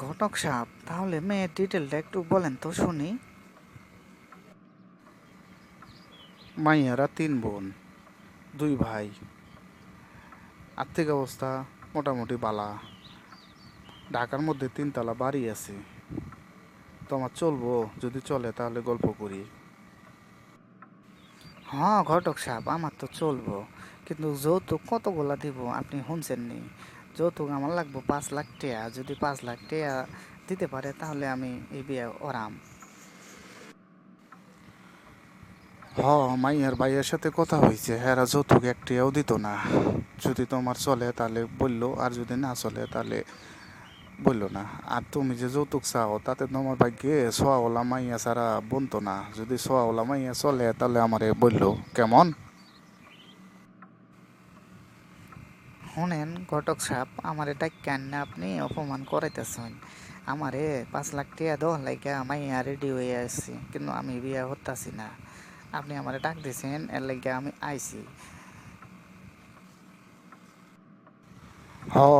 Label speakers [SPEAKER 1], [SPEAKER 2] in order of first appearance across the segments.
[SPEAKER 1] ঘটক সাহেব, তাহলে মেয়ের ডিটেলটা একটু বলেন তো শুনি।
[SPEAKER 2] মাইয়ারা 3 বোন, 2 ভাই। আর্থিক অবস্থা মোটামুটি বালা। ঢাকার মধ্যে 3 তলা বাড়ি আছে। তোমার চলবো? যদি চলে তাহলে গল্প করি।
[SPEAKER 1] হ্যাঁ ঘটক সাহেব, আমার তো চলবো, কিন্তু যৌতুক কতগুলা দিব আপনি শুনছেন নি? যৌতুক আমার লাগবো 5 লাখ টাকা। যদি 5 লাখ টাকা দিতে পারে তাহলে আমি এই বিয়ে ওরাম।
[SPEAKER 2] মাইয়ার ভাইয়ের সাথে কথা হয়েছে, হেরা যৌতুক একটিও দিত না। যদি তোমার চলে তাহলে বললো, আর যদি না চলে তাহলে বললো না। আর তুমি যে যৌতুক চাও তাতে তোমার ভাগ্যে সোয়াওয়ালা মাইয়া ছাড়া বনতো না। যদি সোয়াওয়ালা মাইয়া চলে তাহলে আমারে বললো। কেমন?
[SPEAKER 1] শুনেন ঘটক সাহেব, আমারে ডাক্কেন না, আপনি অপমান করাইতেছেন। আমারে 5 লাখ টাকা দেওয়ার লাইগা মাইয়া রেডি হয়ে আসছি, কিন্তু আমি বিয়ে হতাছি না। আপনি আমারে ডাক দিছেন, এর লাইগা আমি আইছি।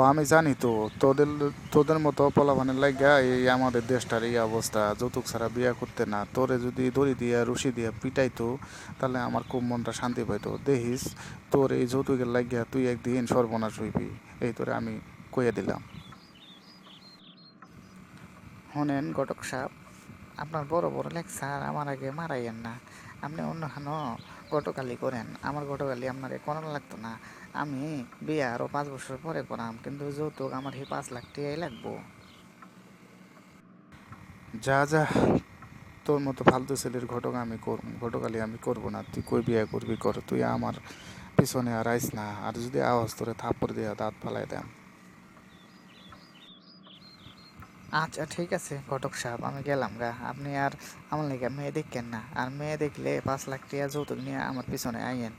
[SPEAKER 2] আমি জানি তো। তোদের তোদের মতো পোলাপানের লাইগা এই আমাদের দেশটার এই অবস্থা। যৌতুক ছাড়া বিয়া করতে না। তোরে যদি দড়ি দিয়া রশি দিয়া পিটাইতো তাহলে আমার খুব মনটা শান্তি পাইতো। দেখিস, তোর এই যৌতুকের লাগিয়া তুই একদিন সর্বনাশ হইবি। এই তোরে আমি কইয়া দিলাম।
[SPEAKER 1] শুনেন ঘটক সাহেব, আপনার বড় বড় লেকচার আমার আগে মারাইয়েন না। আপনি অন্যখানো গটকালি করেন, আমার গটকালি আপনারে করানো লাগতো না। আমি বিয়ে আরও 5 বছর পরে করাম, কিন্তু যৌতুক আমার সেই 5 লাখ টাকাই লাগবো।
[SPEAKER 2] যা যা, তোর মতো ফালতু ছেলের ঘটকালি আমি করবো না। তুই কই বিয়া করবি কর, তুই আমার পিছনে আর আইস না। আর যদি আওয়াজ তোরে থাপ্পড় দিয়া দাঁত ফালাই দেন।
[SPEAKER 1] আচ্ছা ঠিক আছে ঘটক সাহেব, আমি গেলাম গা। আপনি আর আমার লেগে মেয়ে দেখেন না, আর মেয়ে দেখলে 5 লাখ টাকা যৌতুক নিয়ে আমার পিছনে আইয়েন।